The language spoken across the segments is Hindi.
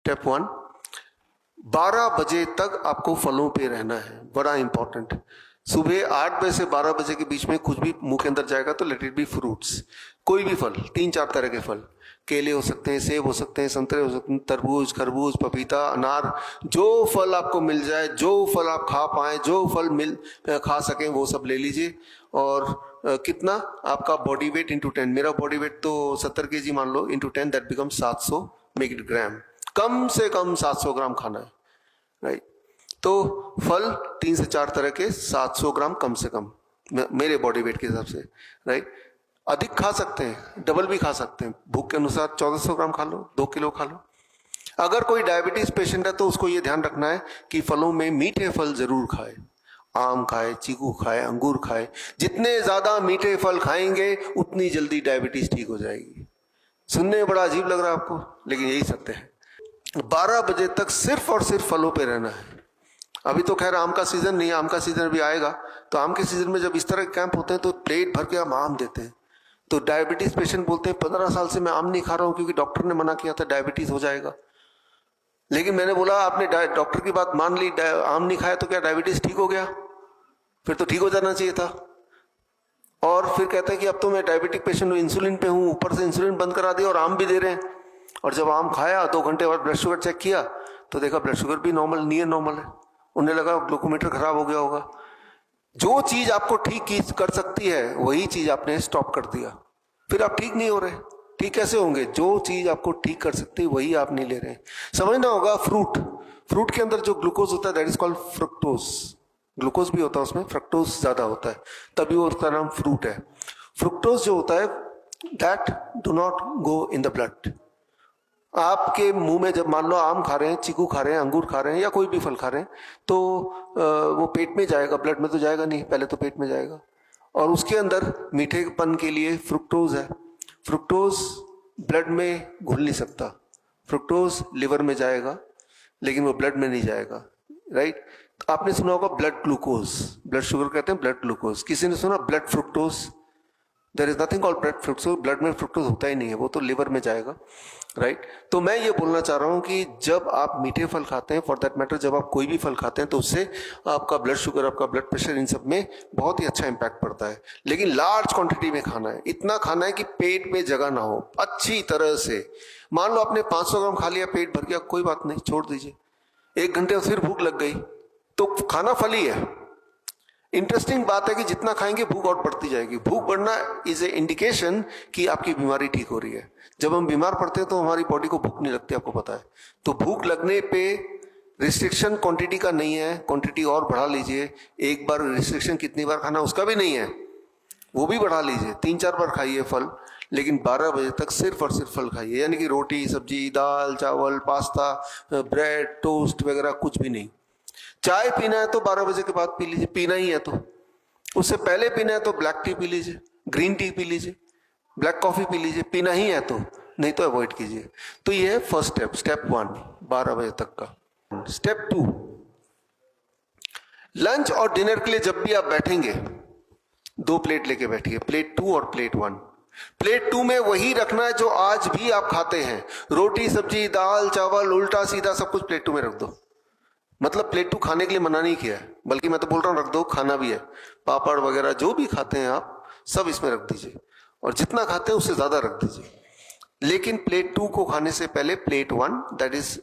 स्टेप 1, 12 बजे तक आपको फलों पे रहना है, बड़ा इंपॉर्टेंट। सुबह 8 बजे से 12 बजे के बीच में कुछ भी मुंह के अंदर जाएगा तो लेट इट बी फ्रूट्स, कोई भी फल, 3-4 तरह के फल, केले हो सकते हैं, सेब हो सकते हैं, संतरे हो सकते हैं, तरबूज, खरबूज, पपीता, अनार, जो फल आपको मिल जाए, जो फल आप खा पाएं, जो फल खा सकें वो सब ले लीजिए। और कितना आपका बॉडी वेट इंटू 10, मेरा बॉडी वेट तो 70 kg मान लो, into 10 that become 700 make it gram, कम से कम 700 ग्राम खाना है, राइट। तो फल 3 से 4 तरह के, 700 ग्राम कम से कम मेरे बॉडी वेट के हिसाब से, राइट। अधिक खा सकते हैं, डबल भी खा सकते हैं, भूख के अनुसार 1400 ग्राम खा लो, 2 किलो खा लो। अगर कोई डायबिटीज पेशेंट है तो उसको ये ध्यान रखना है कि फलों में मीठे फल जरूर खाए, आम खाए, चीकू खाए, अंगूर खाए। जितने ज्यादा मीठे फल खाएंगे उतनी जल्दी डायबिटीज ठीक हो जाएगी। सुनने में बड़ा अजीब लग रहा है आपको, लेकिन यही सत्य है। 12 बजे तक सिर्फ और सिर्फ फलों पे रहना है। अभी तो खैर आम का सीजन नहीं है, आम का सीजन भी आएगा, तो आम के सीजन में जब इस तरह के कैंप होते हैं तो प्लेट भर के हम आम देते हैं। तो डायबिटीज पेशेंट बोलते हैं 15 साल से मैं आम नहीं खा रहा हूं क्योंकि डॉक्टर ने मना किया था डायबिटीज हो जाएगा। लेकिन मैंने बोला आपने डॉक्टर की बात मान ली, आम नहीं खाया तो क्या डायबिटीज ठीक हो गया? फिर तो ठीक हो जाना चाहिए था। और फिर कहते हैं कि अब तो मैं डायबिटिक पेशेंट हूँ, इंसुलिन पे हूँ, ऊपर से इंसुलिन बंद करा दिया और आम भी दे रहे हैं। और जब आम खाया 2 घंटे बाद ब्लड शुगर चेक किया तो देखा ब्लड शुगर भी नॉर्मल, नियर नॉर्मल है। उन्हें लगा ग्लूकोमीटर खराब हो गया होगा। जो चीज आपको ठीक कर सकती है वही चीज आपने स्टॉप कर दिया, फिर आप ठीक नहीं हो रहे। ठीक कैसे होंगे? जो चीज आपको ठीक कर सकती है वही आप नहीं ले रहे। समझना होगा, फ्रूट के अंदर जो ग्लूकोज होता है that is called fructose. Glucose भी होता है उसमें, फ्रक्टोज ज्यादा होता है, तभी वो उसका नाम फ्रूट है। फ्रुक्टोज जो होता है that do not go in the blood. आपके मुंह में जब मान लो आम खा रहे हैं, चीकू खा रहे हैं, अंगूर खा रहे हैं या कोई भी फल खा रहे हैं तो वो पेट में जाएगा, ब्लड में तो जाएगा नहीं, पहले तो पेट में जाएगा। और उसके अंदर मीठेपन के लिए फ्रुक्टोज है। फ्रुक्टोज ब्लड में घुल नहीं सकता, फ्रुक्टोज लिवर में जाएगा लेकिन वो ब्लड में नहीं जाएगा, राइट। आपने सुना होगा ब्लड ग्लूकोज, ब्लड शुगर कहते हैं ब्लड ग्लूकोज। किसी ने सुना blood fructose? There is nothing called blood fructose, blood में फ्रुक्टोज होता ही नहीं है, वो तो लिवर में जाएगा, राइट। तो मैं ये बोलना चाह रहा हूं कि जब आप मीठे फल खाते हैं, फॉर दैट मैटर जब आप कोई भी फल खाते हैं तो उससे आपका ब्लड शुगर, आपका ब्लड प्रेशर, इन सब में बहुत ही अच्छा इंपैक्ट पड़ता है। लेकिन लार्ज क्वांटिटी में खाना है, इतना खाना है कि पेट में जगह ना हो अच्छी तरह से। मान लो आपने 500 ग्राम खा लिया, पेट भर गया, कोई बात नहीं, छोड़ दीजिए। 1 घंटे फिर भूख लग गई तो खाना फल ही है। इंटरेस्टिंग बात है कि जितना खाएंगे भूख और बढ़ती जाएगी। भूख बढ़ना इज ए इंडिकेशन कि आपकी बीमारी ठीक हो रही है। जब हम बीमार पड़ते हैं तो हमारी बॉडी को भूख नहीं लगती, आपको पता है। तो भूख लगने पे रिस्ट्रिक्शन क्वांटिटी का नहीं है, क्वांटिटी और बढ़ा लीजिए। एक बार रिस्ट्रिक्शन कितनी बार खाना उसका भी नहीं है, वो भी बढ़ा लीजिए। 3-4 बार खाइए फल, लेकिन 12 बजे तक सिर्फ और सिर्फ फल खाइए, यानी कि रोटी, सब्जी, दाल, चावल, पास्ता, ब्रेड, टोस्ट वगैरह कुछ भी नहीं। चाय पीना है तो 12 बजे के बाद पी लीजिए, पीना ही है तो। उससे पहले पीना है तो ब्लैक टी पी लीजिए, ग्रीन टी पी लीजिए, ब्लैक कॉफी पी लीजिए, पीना ही है तो, नहीं तो अवॉइड कीजिए। तो ये है फर्स्ट स्टेप, स्टेप 1 12 बजे तक का। स्टेप 2, लंच और डिनर के लिए जब भी आप बैठेंगे 2 प्लेट लेके बैठिए, प्लेट 2 और प्लेट 1। प्लेट 2 में वही रखना है जो आज भी आप खाते हैं, रोटी, सब्जी, दाल, चावल, उल्टा सीधा सब कुछ प्लेट 2 में रख दो। मतलब प्लेट 2 खाने के लिए मना नहीं किया है, बल्कि मैं तो बोल रहा हूं रख दो, खाना भी है। पापड़ वगैरह जो भी खाते हैं आप सब इसमें रख दीजिए, और जितना खाते हैं उससे ज्यादा रख दीजिए। लेकिन प्लेट 2 को खाने से पहले plate 1 that is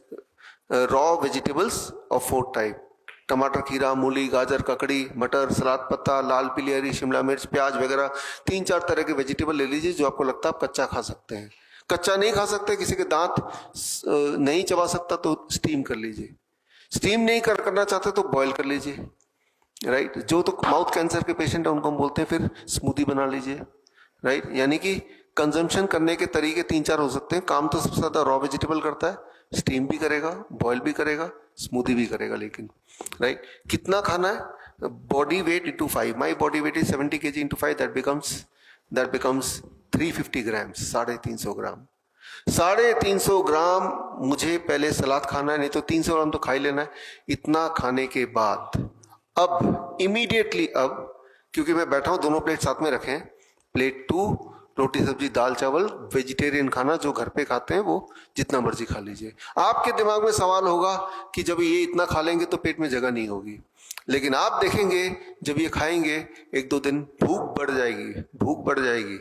raw vegetables of 4 type, टमाटर, खीरा, मूली, गाजर, ककड़ी, मटर, सलाद पत्ता, लाल पीली हरी शिमला मिर्च, प्याज वगैरह 3-4 तरह के वेजिटेबल ले लीजिए जो आपको लगता है आप कच्चा खा सकते हैं। कच्चा नहीं खा सकते, किसी के दांत नहीं चबा सकता तो स्टीम कर लीजिए। स्टीम नहीं करना चाहते तो बॉईल कर लीजिए, राइट। जो तो माउथ कैंसर के पेशेंट है उनको हम बोलते हैं फिर स्मूदी बना लीजिए, राइट। यानी कि कंजम्पशन करने के तरीके 3-4 हो सकते हैं। काम तो सबसे ज्यादा रॉ वेजिटेबल करता है, स्टीम भी करेगा, बॉयल भी करेगा, स्मूदी भी करेगा, लेकिन राइट। कितना खाना है? Body weight into 5। My body weight is 70 kg into 5 that becomes 350 grams, 350 ग्राम। 350 ग्राम मुझे पहले सलाद खाना है, नहीं तो 300 ग्राम तो खा ही लेना है। इतना खाने के बाद अब इमीडिएटली, अब क्योंकि मैं बैठा हूं, दोनों प्लेट साथ में रखें, प्लेट 2 रोटी सब्जी दाल चावल वेजिटेरियन खाना जो घर पे खाते हैं वो जितना मर्जी खा लीजिए। आपके दिमाग में सवाल होगा कि जब ये इतना खा लेंगे तो पेट में जगह नहीं होगी, लेकिन आप देखेंगे जब ये खाएंगे एक दो दिन भूख बढ़ जाएगी,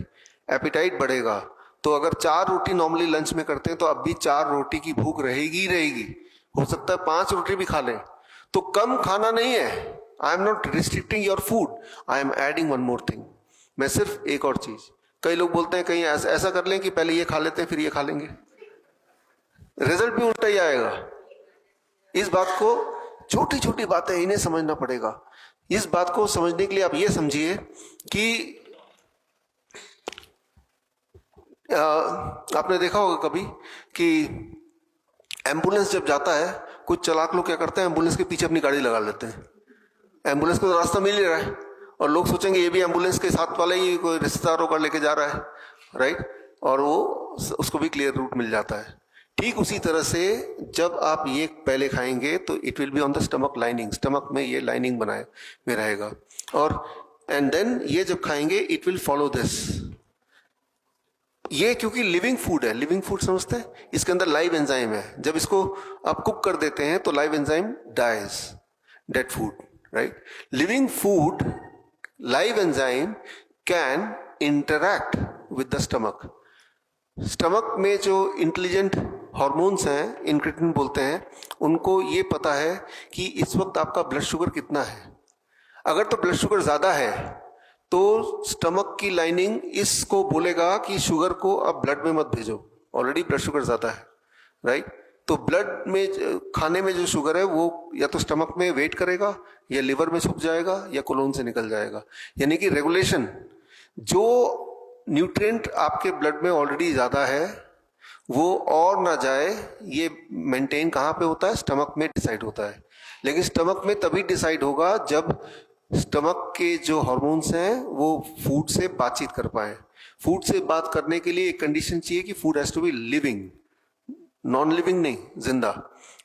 एपिटाइट बढ़ेगा। तो अगर 4 रोटी नॉर्मली लंच में करते हैं तो अब भी 4 रोटी की भूख रहेगी ही रहेगी। हो सकता है 5 रोटी भी खा लें। तो कम खाना नहीं है, आई am not restricting your food, I am adding one more thing. मैं सिर्फ एक और चीज, कई लोग बोलते हैं कहीं ऐसा कर लें कि पहले ये खा लेते हैं फिर ये खा लेंगे, रिजल्ट भी उल्टा ही आएगा। इस बात को, छोटी छोटी बातें इन्हें समझना पड़ेगा। इस बात को समझने के लिए आप ये समझिए कि आपने देखा होगा कभी कि एम्बुलेंस जब जाता है, कुछ चालाक लोग क्या करते हैं, एम्बुलेंस के पीछे अपनी गाड़ी लगा लेते हैं। एम्बुलेंस को तो रास्ता मिल ही रहा है और लोग सोचेंगे ये भी एम्बुलेंस के साथ वाला ही कोई रिश्तेदार होकर लेके जा रहा है, राइट, और वो उसको भी क्लियर रूट मिल जाता है। ठीक उसी तरह से जब आप ये पहले खाएंगे तो it will be on the stomach lining, stomach में ये लाइनिंग बनाए में रहेगा, और एंड देन ये जब खाएंगे इट विल फॉलो दिस। ये क्योंकि लिविंग फूड है, लिविंग फूड समझते हैं, इसके अंदर लाइव एंजाइम है। जब इसको आप कुक कर देते हैं तो live enzyme dies, dead food, right. Living food, live enzyme can interact with the stomach. Stomach में जो इंटेलिजेंट हॉर्मोन्स हैं, इंक्रेटिन बोलते हैं, उनको ये पता है कि इस वक्त आपका ब्लड शुगर कितना है। अगर तो ब्लड शुगर ज्यादा है तो स्टमक की लाइनिंग इसको बोलेगा कि शुगर को अब ब्लड में मत भेजो, ऑलरेडी ब्लड शुगर ज्यादा है, राइट। तो ब्लड में खाने में जो शुगर है वो या तो स्टमक में वेट करेगा या लिवर में छुप जाएगा या कोलोन से निकल जाएगा। यानी कि रेगुलेशन, जो न्यूट्रिएंट आपके ब्लड में ऑलरेडी ज्यादा है वो और ना जाए, ये मेंटेन कहाँ पे होता है, स्टमक में डिसाइड होता है। लेकिन स्टमक में तभी डिसाइड होगा जब स्टमक के जो हार्मोन्स हैं वो फूड से बातचीत कर पाए। फूड से बात करने के लिए एक कंडीशन चाहिए कि food has to be living, non living नहीं, जिंदा,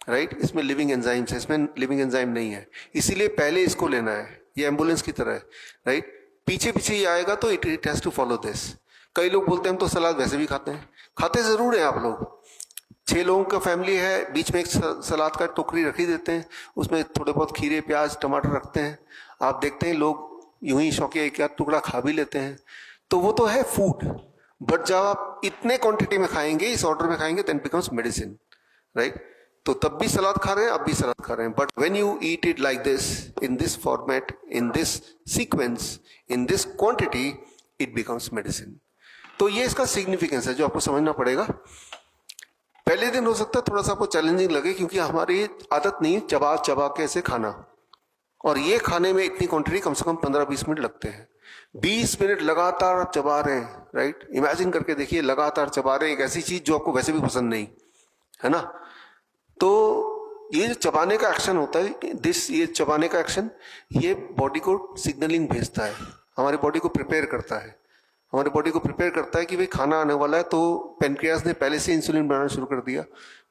राइट। इसमें लिविंग एंजाइम्स है, इसमें लिविंग एंजाइम नहीं है, इसीलिए पहले इसको लेना है। ये एम्बुलेंस की तरह है, राइट। पीछे पीछे ये आएगा तो it has to follow this. कई लोग बोलते हैं हम तो सलाद वैसे भी खाते हैं, खाते जरूर हैं आप लोग। 6 लोगों का फैमिली है, बीच में एक सलाद का टोकरी रखी देते हैं, उसमें थोड़े बहुत खीरे प्याज टमाटर रखते हैं। आप देखते हैं लोग यूं ही शौकिया एक आध टुकड़ा खा भी लेते हैं, तो वो तो है फूड। बट जब आप इतने क्वांटिटी में खाएंगे, इस ऑर्डर में खाएंगे, देन बिकम्स मेडिसिन, राइट। तो तब भी सलाद खा रहे हैं, अब भी सलाद खा रहे हैं, but when you eat it like this, in this format, in this sequence, in this quantity, it becomes medicine. तो ये इसका सिग्निफिकेंस है जो आपको समझना पड़ेगा। पहले दिन हो सकता है थोड़ा सा आपको चैलेंजिंग लगे क्योंकि हमारी आदत नहीं चबा चबा के ऐसे खाना, और ये खाने में इतनी क्वांटिटी कम से कम 15-20 मिनट लगते हैं। 20 मिनट लगातार आप चबा रहे हैं, राइट। इमेजिन करके देखिए, लगातार चबा रहे हैं एक ऐसी चीज जो आपको वैसे भी पसंद नहीं है ना। तो ये जो चबाने का एक्शन होता है, ये चबाने का एक्शन, ये बॉडी को सिग्नलिंग भेजता है, हमारी बॉडी को प्रिपेयर करता है। हमारी बॉडी को प्रिपेयर करता है कि भाई खाना आने वाला है, तो पेनक्रियास ने पहले से इंसुलिन बनाना शुरू कर दिया,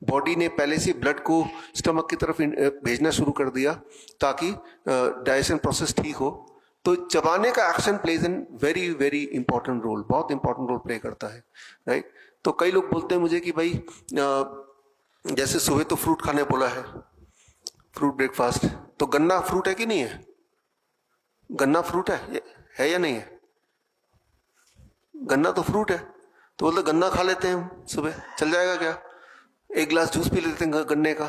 बॉडी ने पहले से ब्लड को स्टमक की तरफ भेजना शुरू कर दिया ताकि डाइजेशन प्रोसेस ठीक हो। तो चबाने का action plays an very very important role, बहुत इंपॉर्टेंट रोल प्ले करता है, राइट। तो कई लोग बोलते हैं मुझे कि भाई जैसे सुबह तो फ्रूट खाने बोला है, फ्रूट ब्रेकफास्ट, तो गन्ना फ्रूट है कि नहीं है? गन्ना फ्रूट है या नहीं है? गन्ना तो फ्रूट है, तो बोलते गन्ना खा लेते हैं हम सुबह, चल जाएगा क्या? एक गिलास जूस पी लेते हैं गन्ने का।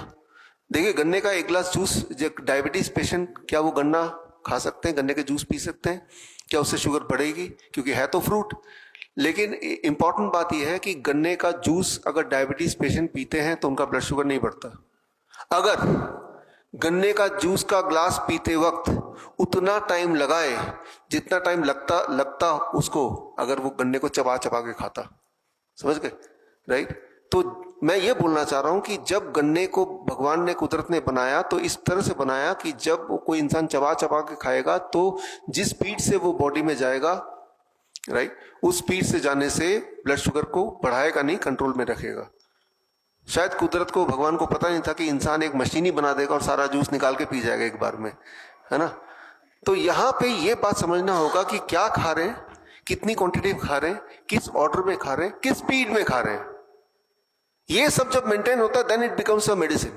देखिए गन्ने का एक गिलास जूस, डायबिटीज पेशेंट क्या वो गन्ना खा सकते हैं, गन्ने के जूस पी सकते हैं? क्या उससे शुगर बढ़ेगी? क्योंकि है तो फ्रूट। लेकिन इंपॉर्टेंट बात यह है कि गन्ने का जूस अगर डायबिटीज पेशेंट पीते हैं तो उनका ब्लड शुगर नहीं बढ़ता। अगर गन्ने का जूस का ग्लास पीते वक्त उतना टाइम लगाए जितना टाइम लगता उसको अगर वो गन्ने को चबा चबा के खाता, समझ गए, राइट। तो मैं ये बोलना चाह रहा हूं कि जब गन्ने को भगवान ने, कुदरत ने बनाया तो इस तरह से बनाया कि जब कोई इंसान चबा चबा के खाएगा तो जिस स्पीड से वो बॉडी में जाएगा, राइट, उस स्पीड से जाने से ब्लड शुगर को बढ़ाएगा नहीं, कंट्रोल में रखेगा। शायद कुदरत को, भगवान को पता नहीं था कि इंसान एक मशीन ही बना देगा और सारा जूस निकाल के पी जाएगा एक बार में, है ना। तो यहां पे ये बात समझना होगा कि क्या खा रहे हैं, कितनी क्वांटिटी खा रहे हैं, किस ऑर्डर में खा रहे हैं, किस स्पीड में खा रहे हैं, ये सब जब मेंटेन होता है then it becomes a medicine,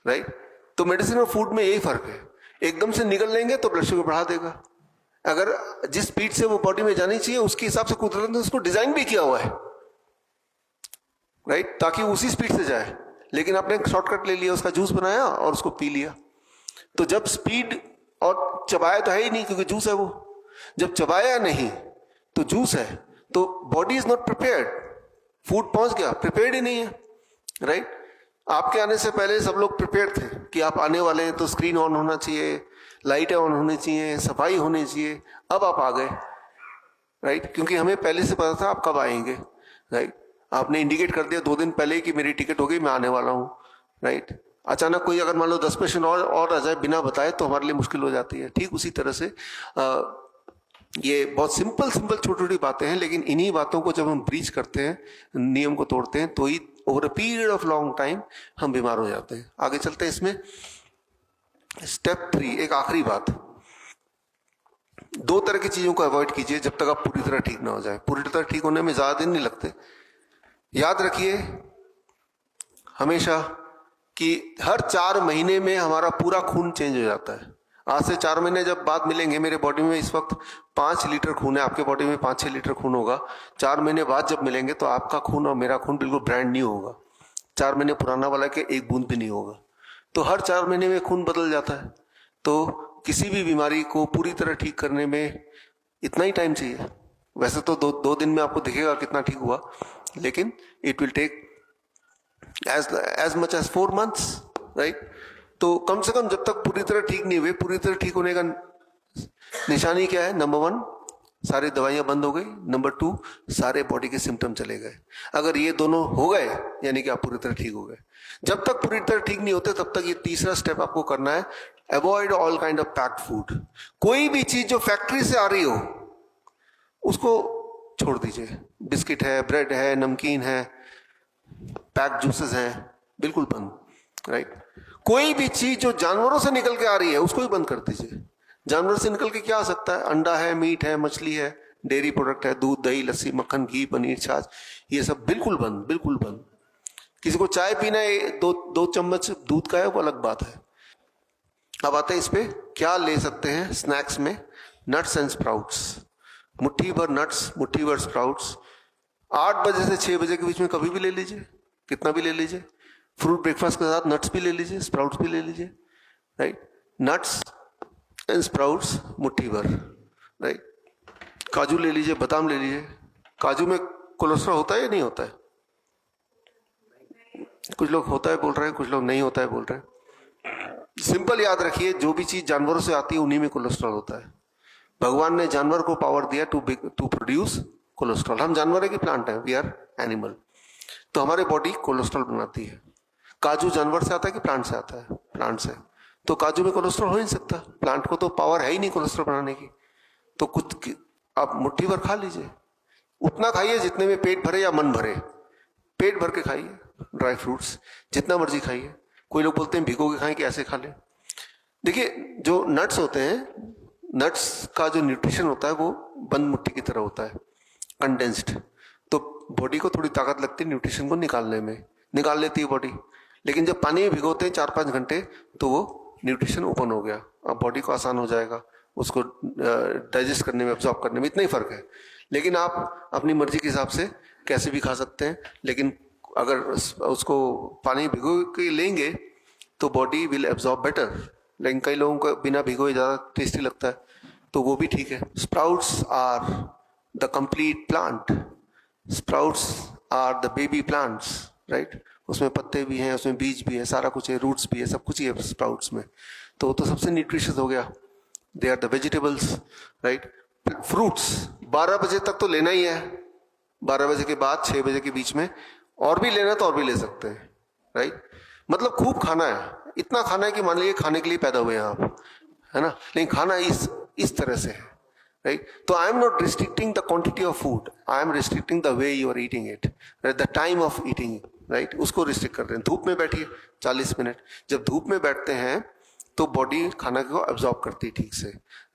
right. तो मेडिसिन और फूड में यही फर्क है। एकदम से निगल लेंगे तो ब्लड शुगर बढ़ा देगा। अगर जिस स्पीड से वो बॉडी में जानी चाहिए उसके हिसाब से कुदरत ने उसको डिजाइन भी किया हुआ है, राइट, ताकि उसी स्पीड से जाए। लेकिन आपने शॉर्टकट ले लिया, उसका जूस बनाया और उसको पी लिया। तो जब स्पीड, और चबाया तो है ही नहीं क्योंकि जूस है वो, जब चबाया नहीं तो जूस है, तो body is not prepared. Food पहुंच गया, प्रिपेयर्ड ही नहीं है, राइट। आपके आने से पहले सब लोग प्रिपेयर थे कि आप आने वाले हैं तो स्क्रीन ऑन होना चाहिए, लाइटें ऑन होनी चाहिए, सफाई होनी चाहिए। अब आप आ गए, राइट, क्योंकि हमें पहले से पता था आप कब आएंगे, राइट। आपने इंडिकेट कर दिया 2 दिन पहले कि मेरी टिकट हो गई, मैं आने वाला हूँ, राइट। अचानक कोई अगर मान लो 10 पेशेंट और आ जाए बिना बताए तो हमारे लिए मुश्किल हो जाती है। ठीक उसी तरह से ये बहुत सिंपल छोटी छोटी बातें हैं, लेकिन इन्हीं बातों को जब हम ब्रीच करते हैं, नियम को तोड़ते हैं, तो ही over a period of long time हम बीमार हो जाते हैं। आगे चलते हैं इसमें। स्टेप 3, एक आखिरी बात, 2 तरह की चीजों को अवॉइड कीजिए जब तक आप पूरी तरह ठीक ना हो जाए। पूरी तरह ठीक होने में ज्यादा दिन नहीं लगते। याद रखिए हमेशा कि हर 4 महीने में हमारा पूरा खून चेंज हो जाता है। आज से 4 महीने जब बाद मिलेंगे, मेरे बॉडी में इस वक्त 5 लीटर खून है, आपके बॉडी में 5-6 लीटर खून होगा। 4 महीने बाद जब मिलेंगे तो आपका खून और मेरा खून बिल्कुल ब्रांड न्यू होगा। 4 महीने पुराना वाला के एक बूंद भी नहीं होगा। तो हर 4 महीने में खून बदल जाता है। तो किसी भी बीमारी को पूरी तरह ठीक करने में इतना ही टाइम चाहिए। वैसे तो 2 दिन में आपको दिखेगा कितना ठीक हुआ, लेकिन it will take as much as 4 months, right. तो कम से कम जब तक पूरी तरह ठीक नहीं हुए, पूरी तरह ठीक होने का निशानी क्या है? नंबर 1, सारी दवाइयां बंद हो गई। नंबर 2, सारे बॉडी के सिम्टम चले गए। अगर ये दोनों हो गए यानी कि आप पूरी तरह ठीक हो गए। जब तक पूरी तरह ठीक नहीं होते तब तक ये तीसरा स्टेप आपको करना है, avoid all kind of packed food. कोई भी चीज जो फैक्ट्री से आ रही हो उसको छोड़ दीजिए। बिस्किट है, ब्रेड है, नमकीन है, पैक जूसेस हैं, बिल्कुल बंद, राइट। कोई भी चीज जो जानवरों से निकल के आ रही है उसको भी बंद कर दीजिए। जानवर से निकल के क्या आ सकता है? अंडा है, मीट है, मछली है, डेयरी प्रोडक्ट है, दूध, दही, लस्सी, मक्खन, घी, पनीर, छाछ, ये सब बिल्कुल बंद, बिल्कुल बंद। किसी को चाय पीना है, 2 चम्मच दूध का है, वो अलग बात है। अब आते हैं इस पे क्या ले सकते हैं स्नैक्स में। नट्स एंड स्प्राउट्स, मुट्ठी भर नट्स, मुट्ठी भर स्प्राउट्स। 8 बजे से 6 बजे के बीच में कभी भी ले लीजिए, कितना भी ले लीजिए। फ्रूट ब्रेकफास्ट के साथ नट्स भी ले लीजिए, स्प्राउट्स भी ले लीजिए, राइट। नट्स एंड स्प्राउट्स मुट्ठी भर, राइट। काजू ले लीजिए, बादाम ले लीजिए। काजू में कोलेस्ट्रॉल होता है या नहीं होता है? कुछ लोग होता है बोल रहे हैं, कुछ लोग नहीं होता है बोल रहे हैं। सिंपल याद रखिए, जो भी चीज जानवरों से आती है उन्हीं में कोलेस्ट्रॉल होता है। भगवान ने जानवर को पावर दिया टू प्रोड्यूस कोलेस्ट्रॉल। हम जानवर है कि प्लांट है? We are animal. तो हमारी बॉडी कोलेस्ट्रॉल बनाती है। काजू जानवर से आता है कि प्लांट से आता है? प्लांट से। तो काजू में कोलेस्ट्रॉल हो ही नहीं सकता, प्लांट को तो पावर है ही नहीं कोलेस्ट्रॉल बनाने की। तो कुछ आप मुट्ठी भर खा लीजिए, उतना खाइए जितने में पेट भरे या मन भरे। पेट भर के खाइए, ड्राई फ्रूट्स जितना मर्जी खाइए। कोई लोग बोलते हैं भिगो के खाएं कि ऐसे खा लें। देखिए जो नट्स होते हैं, नट्स का जो न्यूट्रिशन होता है वो बंद मुट्ठी की तरह होता है, कंडेंस्ड। तो बॉडी को थोड़ी ताकत लगती है न्यूट्रिशन को निकालने में, निकाल लेती है बॉडी। लेकिन जब पानी में भिगोते हैं 4-5 घंटे तो वो न्यूट्रिशन ओपन हो गया। अब बॉडी को आसान हो जाएगा उसको डाइजेस्ट करने में, एब्जॉर्ब करने में, इतना ही फर्क है। लेकिन आप अपनी मर्जी के हिसाब से कैसे भी खा सकते हैं, लेकिन अगर उसको पानी भिगो के लेंगे तो बॉडी विल एब्जॉर्ब बेटर। लेकिन कई लोगों को बिना भिगोए ज़्यादा टेस्टी लगता है, तो वो भी ठीक है। Sprouts are the complete plant, sprouts are the baby plants, right. उसमें पत्ते भी हैं, उसमें बीज भी है, सारा कुछ है, रूट्स भी है, सब कुछ ही है स्प्राउट्स में। तो वो तो सबसे न्यूट्रिशियस हो गया। They are the vegetables, right. Fruits 12 बजे तक तो लेना ही है, 12 बजे के बाद 6 बजे के बीच में और भी लेना तो और भी ले सकते हैं, राइट। मतलब खूब खाना है, इतना खाना है कि मान लीजिए खाने के लिए पैदा हुए हैं आप, है ना। लेकिन खाना इस तरह से है, राइट। तो I am not restricting the quantity of food, I am restricting the way you are eating it, the time of eating, right. उसको रिस्ट्रिक्ट कर रहे हैं। धूप में बैठिए 40 मिनट। जब धूप में बैठते हैं तो बॉडी खाना को एब्जॉर्ब करती है ठीक से,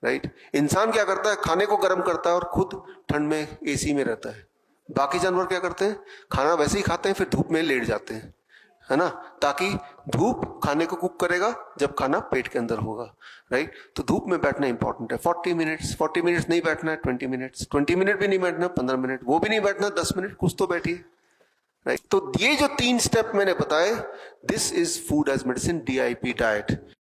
राइट। इंसान क्या करता है, खाने को गर्म करता है और खुद ठंड में एसी में रहता है। बाकी जानवर क्या करते हैं, खाना वैसे ही खाते हैं, फिर धूप में लेट जाते हैं, है ना, ताकि धूप खाने को कुक करेगा जब खाना पेट के अंदर होगा, राइट। तो धूप में बैठना इंपॉर्टेंट है। 40 मिनट्स नहीं बैठना है, 20 मिनट भी नहीं बैठना, 15 मिनट, वो भी नहीं बैठना, 10 मिनट कुछ तो बैठिए, राइट। तो ये जो 3 स्टेप मैंने बताए, this is food as medicine, DIP diet.